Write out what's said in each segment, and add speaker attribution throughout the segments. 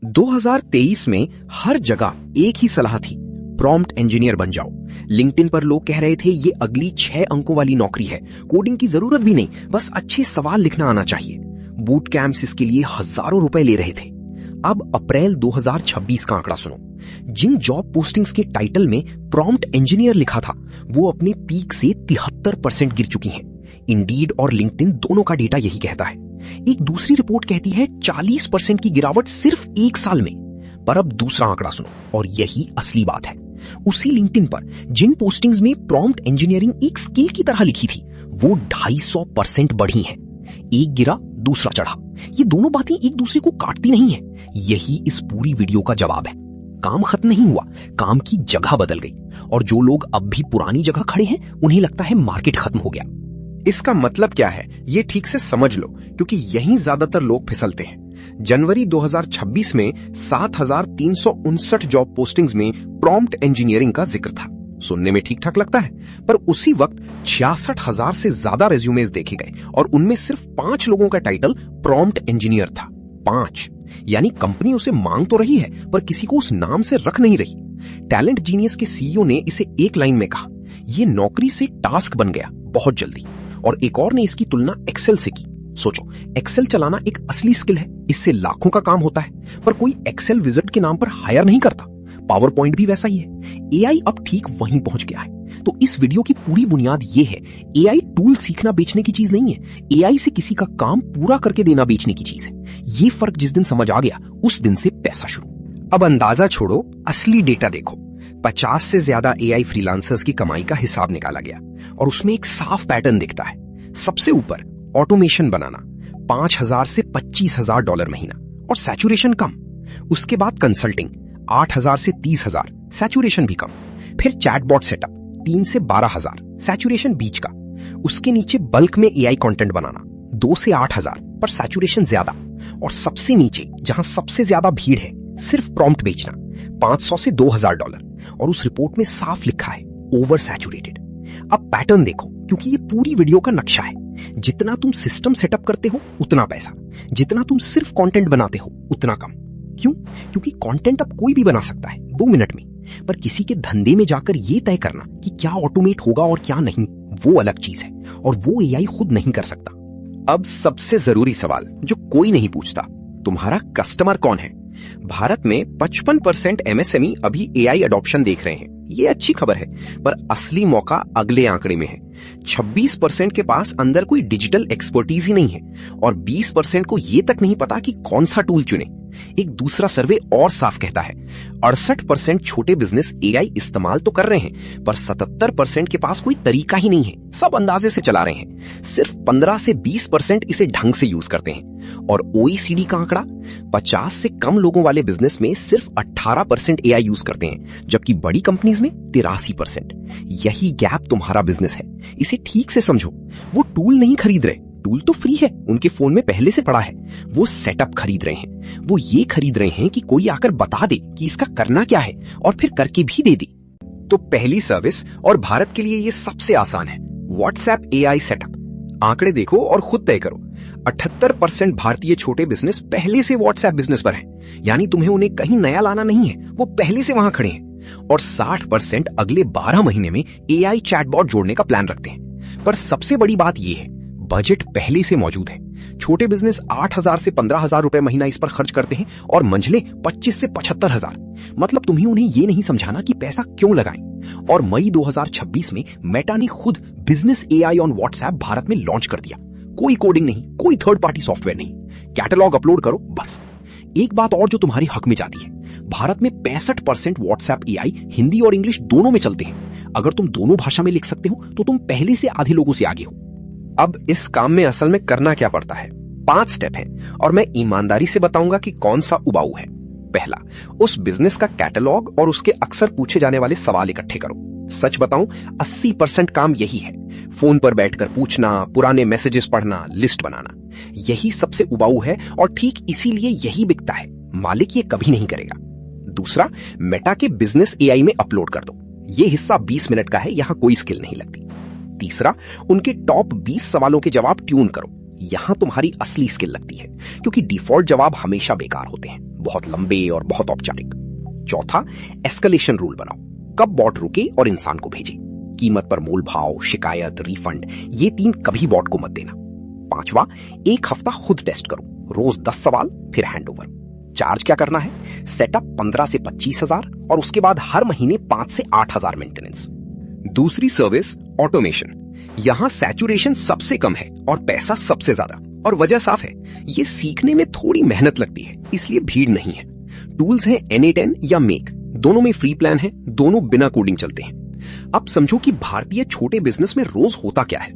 Speaker 1: 2023 में हर जगह एक ही सलाह थी, प्रॉम्प्ट इंजीनियर बन जाओ। लिंक्डइन पर लोग कह रहे थे ये अगली 6 अंकों वाली नौकरी है, कोडिंग की जरूरत भी नहीं, बस अच्छे सवाल लिखना आना चाहिए। बूट कैंप्स इसके लिए हजारों रुपए ले रहे थे। अब अप्रैल 2026 का आंकड़ा सुनो। जिन जॉब पोस्टिंग्स के टाइटल में प्रॉम्प्ट इंजीनियर लिखा था वो अपने पीक से 73% गिर चुकी हैं। इंडीड और लिंक्डइन दोनों का डेटा यही कहता है। एक दूसरी रिपोर्ट कहती है 40% की गिरावट सिर्फ 1 साल में। पर अब दूसरा आंकड़ा सुनो और यही असली बात है। उसी लिंक्डइन पर जिन पोस्टिंग्स में प्रॉम्प्ट इंजीनियरिंग एक स्किल की तरह लिखी थी वो 250% बढ़ी हैं। एक गिरा दूसरा चढ़ा। ये दोनों बातें एक दूसरे को काटती नहीं है। यही इस पूरी वीडियो का जवाब है। काम खत्म नहीं हुआ, काम की जगह बदल गई। और जो लोग अब भी पुरानी जगह खड़े हैं उन्हें लगता है मार्केट खत्म हो गया।
Speaker 2: इसका मतलब क्या है ये ठीक से समझ लो, क्योंकि यहीं ज्यादातर लोग फिसलते हैं। जनवरी 2026 में 7,359 जॉब पोस्टिंग्स में प्रॉम्प्ट इंजीनियरिंग का जिक्र था। सुनने में ठीक ठाक लगता है, पर उसी वक्त 66,000 से ज्यादा रेज्यूमेज देखे गए और उनमें सिर्फ 5 लोगों का टाइटल प्रॉम्प्ट इंजीनियर था। 5, यानी कंपनी उसे मांग तो रही है पर किसी को उस नाम से रख नहीं रही। टैलेंट जीनियस के सीईओ ने इसे एक लाइन में कहा, ये नौकरी से टास्क बन गया बहुत जल्दी। और एक और ने इसकी तुलना एक्सेल से की। सोचो, एक्सेल चलाना एक असली स्किल है, इससे लाखों का काम होता है, पर कोई एक्सेल विजिट के नाम पर हायर नहीं करता। पावर पॉइंट भी वैसा ही है। एआई अब ठीक वहीं पहुंच गया है। तो इस वीडियो की पूरी बुनियाद ये है, एआई टूल सीखना बेचने की चीज नहीं है, एआई से किसी का काम पूरा करके देना बेचने की चीज है। ये फर्क जिस दिन समझ आ गया उस दिन से पैसा शुरू।
Speaker 1: अब अंदाजा छोड़ो, असली डेटा देखो। 50 से ज्यादा एआई फ्रीलांसर्स की कमाई का हिसाब निकाला गया और उसमें एक साफ पैटर्न दिखता है। सबसे ऊपर ऑटोमेशन बनाना, $5,000 से $25,000 महीना और सैचुरेशन कम। उसके बाद कंसल्टिंग, 8,000 से 30,000, सैचुरेशन भी कम। फिर चैटबॉट सेटअप, 3 से 12,000, सैचुरेशन बीच का। उसके नीचे बल्क में एआई कंटेंट बनाना, 2 से 8,000, पर सैचुरेशन ज्यादा। और सबसे नीचे जहां सबसे ज्यादा भीड़ है, सिर्फ प्रॉम्प्ट बेचना, $500 से $2,000। और उस रिपोर्ट में साफ लिखा है ओवर सैचुरेटेड। अब पैटर्न देखो, क्योंकि ये पूरी वीडियो का नक्शा है। जितना तुम सिस्टम सेटअप करते हो उतना पैसा, जितना तुम सिर्फ कंटेंट बनाते हो उतना कम। क्यों? क्योंकि कंटेंट अब कोई भी बना सकता है 2 मिनट में, पर किसी के धंधे में जाकर ये तय करना कि क्या ऑटोमेट होगा और क्या नहीं, वो अलग चीज है और वो एआई खुद नहीं कर सकता।
Speaker 2: अब सबसे जरूरी सवाल जो कोई नहीं पूछता, तुम्हारा कस्टमर कौन है? भारत में 55% एमएसएमई अभी एआई अडॉप्शन देख रहे हैं। ये अच्छी खबर है, पर असली मौका अगले आंकड़े में है। 26% के पास अंदर कोई डिजिटल एक्सपर्टीज ही नहीं है और 20% को ये तक नहीं पता कि कौन सा टूल चुने। एक दूसरा सर्वे और साफ कहता है 68% छोटे बिजनेस एआई इस्तेमाल तो कर रहे हैं, पर 77% के पास कोई तरीका ही नहीं है, सब अंदाजे से चला रहे हैं। सिर्फ 15 से 20% इसे ढंग से यूज करते हैं। और ओईसीडी का आंकड़ा, 50 से कम लोगों वाले बिजनेस में सिर्फ 18% एआई यूज करते हैं, जबकि बड़ी कंपनीज में 83%। यही गैप तुम्हारा बिजनेस है, इसे ठीक से समझो। वो टूल नहीं खरीद रहे, टूल तो फ्री है, उनके फोन में पहले से पड़ा है। वो सेटअप खरीद रहे हैं। वो ये खरीद रहे हैं कि कोई आकर बता दे कि इसका करना क्या है और फिर करके भी दे दे। तो पहली सर्विस और भारत के लिए ये सबसे आसान है, व्हाट्सएप एआई सेटअप। आंकड़े देखो और खुद तय करो। 78% भारतीय छोटे बिजनेस पहले से व्हाट्सएप बिजनेस पर हैं, यानी तुम्हें उन्हें कहीं नया लाना नहीं है, वो पहले से वहां खड़े हैं। और 60% अगले 12 महीने में एआई चैटबॉट जोड़ने का प्लान रखते हैं। पर सबसे बड़ी बात यह है, बजट पहले से मौजूद है। छोटे बिजनेस 8,000 से 15,000 रुपए महीना इस पर खर्च करते हैं और मंझले 25 से 75,000। मतलब तुम्हें उन्हें यह नहीं समझाना कि पैसा क्यों लगाएं। और मई 2026 में मेटा ने खुद business AI on WhatsApp Bharat में लॉन्च कर दिया। कोई कोडिंग नहीं, कोई थर्ड पार्टी सॉफ्टवेयर नहीं, कैटलॉग अपलोड करो बस। एक बात और जो तुम्हारे हक में जाती है, भारत में 65% व्हाट्सएप एआई हिंदी और इंग्लिश दोनों में चलते हैं। अगर तुम दोनों भाषा में लिख सकते हो तो तुम पहले से आधे लोगों से आगे हो। अब इस काम में असल में करना क्या पड़ता है? 5 स्टेप हैं और मैं ईमानदारी से बताऊंगा कि कौन सा उबाऊ है। पहला, उस बिजनेस का कैटलॉग और उसके अक्सर पूछे जाने वाले सवाल इकट्ठे करो। सच बताऊं, 80% काम यही है। फोन पर बैठकर पूछना, पुराने मैसेजेस पढ़ना, लिस्ट बनाना, यही सबसे उबाऊ है और ठीक इसीलिए यही बिकता है। मालिक ये कभी नहीं करेगा। दूसरा, मेटा के बिजनेस एआई में अपलोड कर दो। ये हिस्सा 20 मिनट का है, यहां कोई स्किल नहीं लगती। तीसरा, उनके टॉप 20 सवालों के जवाब ट्यून करो।
Speaker 1: यहां तुम्हारी असली स्किल लगती है, क्योंकि डिफॉल्ट जवाब हमेशा बेकार होते हैं, बहुत लंबे और बहुत औपचारिक। चौथा, एस्केलेशन रूल बनाओ, कब बॉट रुके और इंसान को भेजे। कीमत पर मोल भाव, शिकायत, रिफंड, ये 3 कभी बॉट को मत देना। पांचवा, 1 हफ्ता खुद टेस्ट करो, रोज 10 सवाल, फिर हैंडओवर। चार्ज क्या करना है? सेटअप 15 से 25,000 और उसके बाद हर महीने 5 से 8,000 मेंटेनेंस।
Speaker 2: दूसरी सर्विस, ऑटोमेशन। यहां सैचुरेशन सबसे कम है और पैसा सबसे ज्यादा, और वजह साफ है, ये सीखने में थोड़ी मेहनत लगती है, इसलिए भीड़ नहीं है। टूल्स हैं N8N या मेक, दोनों में फ्री प्लान है, दोनों बिना कोडिंग चलते हैं। अब समझो कि भारतीय छोटे बिजनेस में रोज होता क्या है।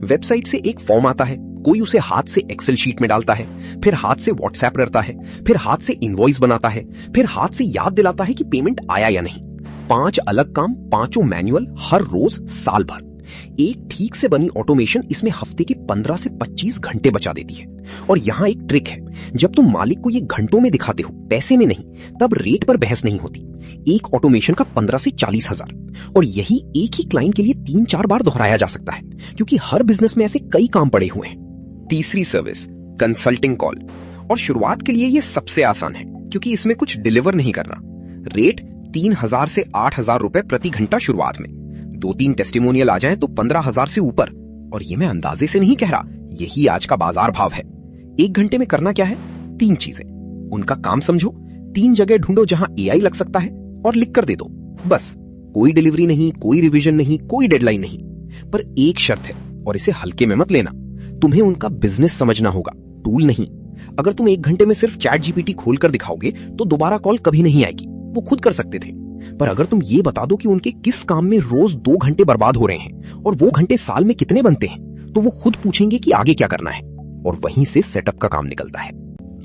Speaker 2: वेबसाइट से एक फॉर्म आता है, कोई उसे हाथ से एक्सेल शीट में डालता है, फिर हाथ से व्हाट्सएप करता है, फिर हाथ से इनवॉइस बनाता है, फिर हाथ से याद दिलाता है कि पेमेंट आया या नहीं। 5 अलग काम, 5 मैनुअल, हर रोज, साल भर। एक ठीक से बनी ऑटोमेशन इसमें हफ्ते के 15 से 25 घंटे बचा देती है। और यहां एक ट्रिक है, जब तुम मालिक को ये घंटों में दिखाते हो, पैसे में नहीं, तब रेट पर बहस नहीं होती। एक ऑटोमेशन का 15 से 40,000, और यही एक ही क्लाइंट के लिए 3-4 बार दोहराया जा सकता है, क्योंकि हर बिजनेस में ऐसे कई काम पड़े हुए हैं। तीसरी सर्विस, कंसल्टिंग कॉल। और शुरुआत के लिए ये सबसे आसान है, क्योंकि इसमें कुछ डिलीवर नहीं करना। रेट 3,000 से 8,000 रुपए प्रति घंटा शुरुआत में। 2-3 टेस्टिमोनियल आ जाएं तो 15,000 से ऊपर। और ये मैं अंदाजे से नहीं कह रहा, यही आज का बाजार भाव है। 1 घंटे में करना क्या है? 3 चीजें। उनका काम समझो, 3 जगह ढूंढो जहां AI लग सकता है और लिख कर दे दो, बस। कोई डिलीवरी नहीं, कोई रिवीजन नहीं, कोई डेडलाइन नहीं। पर एक शर्त है, और इसे हल्के में मत लेना, तुम्हें उनका बिजनेस समझना होगा, टूल नहीं। अगर तुम 1 घंटे में सिर्फ ChatGPT खोल कर दिखाओगे तो दोबारा कॉल कभी नहीं आएगी, वो खुद कर सकते थे। पर अगर तुम ये बता दो कि उनके किस काम में रोज 2 घंटे बर्बाद हो रहे हैं और वो घंटे साल में कितने बनते हैं, तो वो खुद पूछेंगे कि आगे क्या करना है, और वहीं से सेटअप का काम निकलता है।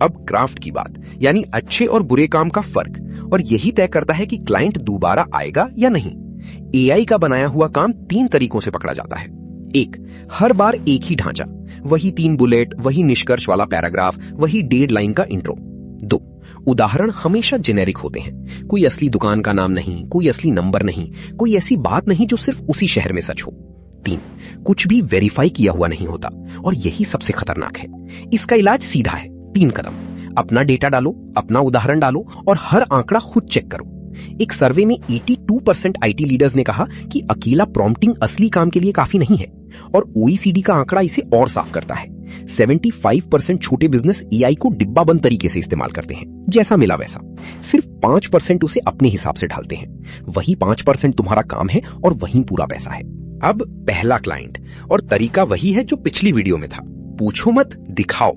Speaker 2: अब क्राफ्ट की बात, यानी अच्छे और बुरे काम का फर्क, और यही तय करता है कि क्लाइंट दोबारा आएगा या नहीं। AI का बनाया हुआ काम 3 तरीकों से पकड़ा जाता है। 1, हर बार एक ही ढांचा, वही 3 बुलेट, वही निष्कर्ष वाला पैराग्राफ, वही 1.5 लाइन का इंट्रो। 2, उदाहरण हमेशा जेनेरिक होते हैं, कोई असली दुकान का नाम नहीं, कोई असली नंबर नहीं, कोई ऐसी बात नहीं जो सिर्फ उसी शहर में सच हो। 3, कुछ भी वेरीफाई किया हुआ नहीं होता, और यही सबसे खतरनाक है। इसका इलाज सीधा है, 3 कदम। अपना डेटा डालो, अपना उदाहरण डालो, और हर आंकड़ा खुद चेक करो। एक सर्वे में 82% IT लीडर्स ने कहा कि अकेला प्रॉम्प्टिंग असली काम के लिए काफी नहीं है, और OECD का आंकड़ा इसे और साफ करता है। 75% छोटे बिजनेस AI को डिब्बा बंद तरीके से इस्तेमाल करते हैं, जैसा मिला वैसा। सिर्फ 5% उसे अपने हिसाब से ढालते हैं। वही 5% तुम्हारा काम है और वही पूरा पैसा है। अब पहला क्लाइंट, और तरीका वही है जो पिछली वीडियो में था। पूछो मत, दिखाओ।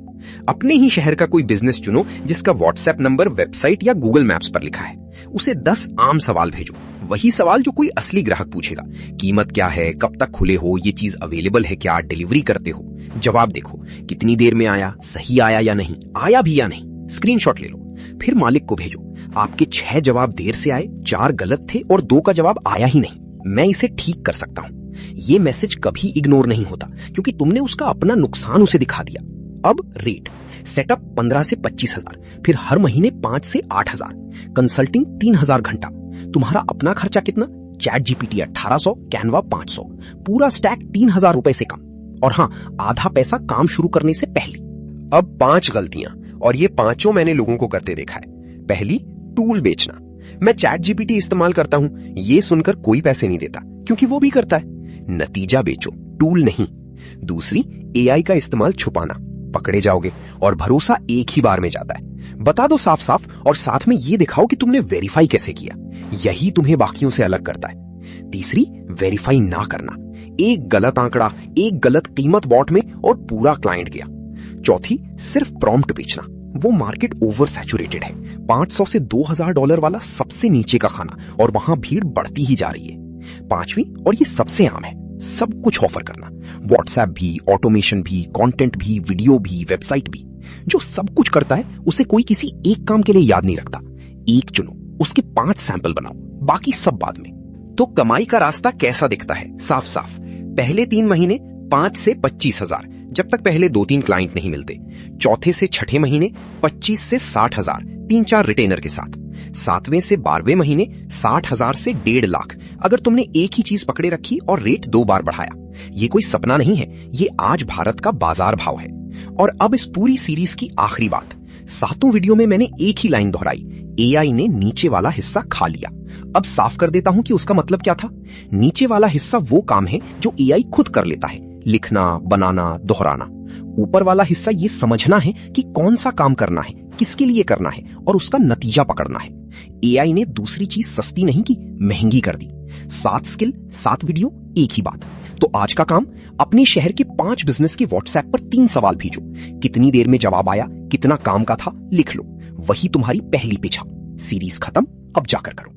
Speaker 2: अपने ही शहर का कोई बिजनेस चुनो जिसका व्हाट्सएप नंबर वेबसाइट या गूगल मैप्स पर लिखा है। उसे 10 आम सवाल भेजो, वही सवाल जो कोई असली ग्राहक पूछेगा। कीमत क्या है, कब तक खुले हो, ये चीज अवेलेबल है क्या, डिलीवरी करते हो। जवाब देखो, कितनी देर में आया, सही आया या नहीं, आया भी या नहीं, स्क्रीनशॉट ले लो। फिर मालिक को भेजो, आपके 6 जवाब देर से आए, 4 गलत थे और 2 का जवाब आया ही नहीं, मैं इसे ठीक कर सकता हूं। ये मैसेज कभी इग्नोर नहीं होता, क्योंकि तुमने उसका अपना नुकसान उसे दिखा दिया। अब रेट, सेटअप 15 से 25,000, फिर हर महीने 5 से 8,000, कंसल्टिंग 3,000 घंटा। तुम्हारा अपना खर्चा कितना? ChatGPT 1,800, कैनवा 500, पूरा स्टैक 3,000 रुपए से कम। और हां, आधा पैसा काम शुरू करने से पहले। अब 5 गलतियां, और ये 5 मैंने लोगों को करते देखा है। पहली, टूल बेचना। मैं ChatGPT इस्तेमाल करता हूं, ये सुनकर कोई पैसे नहीं देता, क्योंकि वो भी करता है। नतीजा बेचो, टूल नहीं। दूसरी, AI का इस्तेमाल छुपाना, पकड़े जाओगे और भरोसा एक ही बार में जाता है। बता दो साफ साफ, और साथ में ये दिखाओ कि तुमने वेरीफाई कैसे किया, यही तुम्हें बाकियों से अलग करता है। तीसरी, वेरीफाई ना करना, एक गलत आंकड़ा, एक गलत कीमत बॉट में और पूरा क्लाइंट गया। चौथी, सिर्फ प्रॉम्प्ट बेचना, वो मार्केट ओवर सैचुरेटेड है, $500 से $2,000 वाला सबसे नीचे का खाना, और वहां भीड़ बढ़ती ही जा रही है। पांचवी, और ये सबसे आम है, सब कुछ ऑफर करना, व्हाट्सएप भी, ऑटोमेशन भी, कंटेंट भी, वीडियो भी, वेबसाइट भी। जो सब कुछ करता है उसे कोई किसी एक काम के लिए याद नहीं रखता। एक चुनो, उसके 5 सैंपल बनाओ, बाकी सब बाद में। तो कमाई का रास्ता कैसा दिखता है? साफ साफ, पहले 3 महीने 5 से 25,000, जब तक पहले 2-3 क्लाइंट नहीं मिलते। चौथे से छठे महीने 25 से 60,000, 3-4 रिटेनर के साथ।
Speaker 1: 7वें से 12वें महीने 60,000 से 1.5 लाख। अगर तुमने एक ही चीज पकड़े रखी और रेट 2 बार बढ़ाया। ये कोई सपना नहीं है, ये आज भारत का बाजार भाव है। और अब इस पूरी सीरीज की आखिरी बात, 7 वीडियो में मैंने एक ही लाइन दोहराई, एआई ने नीचे वाला हिस्सा खा लिया। अब साफ कर देता हूं कि उसका मतलब क्या था। नीचे वाला हिस्सा वो काम है जो एआई खुद कर लेता है, लिखना, बनाना, दोहराना। ऊपर वाला हिस्सा ये समझना है कि कौन सा काम करना है, किसके लिए करना है और उसका नतीजा पकड़ना है। एआई ने दूसरी चीज सस्ती नहीं की, महंगी कर दी। 7 स्किल, 7 वीडियो, एक ही बात। तो आज का काम, अपने शहर के 5 बिजनेस के व्हाट्सएप पर 3 सवाल भेजो। कितनी देर में जवाब आया, कितना काम का था, लिख लो। वही तुम्हारी पहली पिछा। सीरीज खत्म, अब जाकर करो।